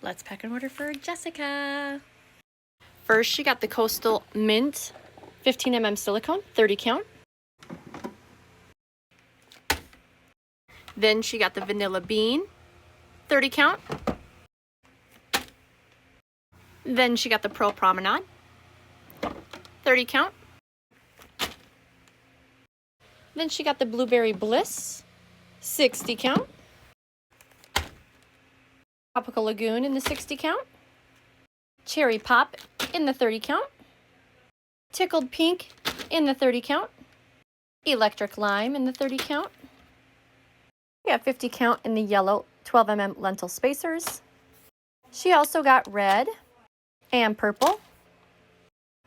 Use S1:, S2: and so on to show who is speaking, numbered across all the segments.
S1: let's pack an order for Jessica. First, she got the Coastal Mint 15mm silicone, 30 count. Then she got the Vanilla Bean, 30 count. Then she got the Pearl Promenade, 30 count. Then she got the Blueberry Bliss, 60 count. Tropical Lagoon in the 60 count. Cherry Pop in the 30 count. Tickled Pink in the 30 count. Electric Lime in the 30 count. We got 50 count in the yellow 12mm lentil spacers. She also got red and purple,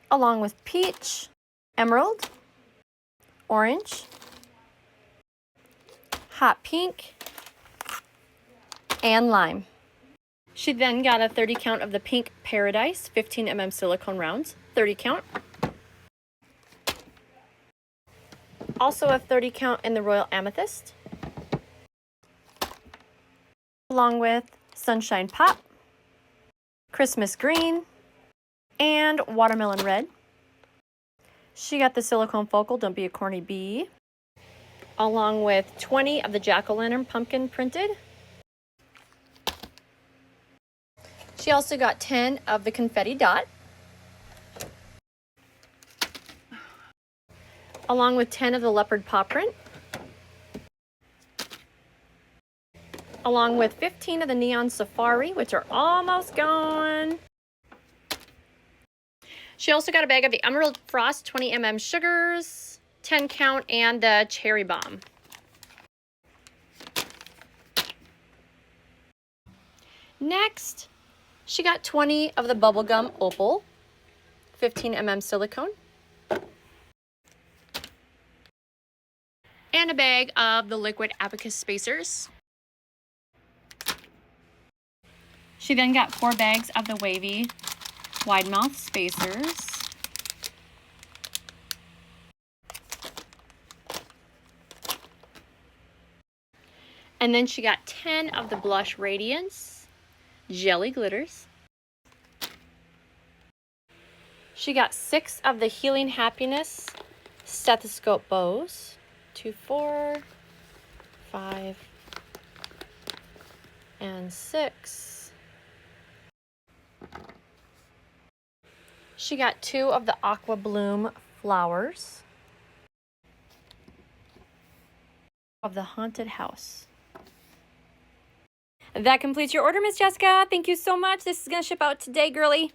S1: along with peach, emerald, orange, hot pink, and lime. She then got a 30 count of the Pink Paradise 15mm silicone rounds, 30 count. Also a 30 count in the Royal Amethyst, along with Sunshine Pop, Christmas Green, and Watermelon Red. She got the Silicone Focal, Don't Be a Corny Bee, along with 20 of the Jack-o'-lantern pumpkin printed. She also got 10 of the Confetti Dot, along with 10 of the Leopard Paw Print, along with 15 of the Neon Safari, which are almost gone. She also got a bag of the Emerald Frost 20mm sugars, 10 count, and the Cherry Bomb. Next, she got 20 of the Bubblegum Opal, 15mm silicone, and a bag of the Liquid Abacus Spacers. She then got 4 bags of the Wavy Wide Mouth Spacers. And then she got 10 of the Blush Radiance Jelly Glitters. She got 6 of the Healing Happiness Stethoscope Bows. 2, 4, 5, and 6. She got 2 of the Aqua Bloom flowers of the Haunted House. That completes your order, Miss Jessica. Thank you so much. This is going to ship out today, girly.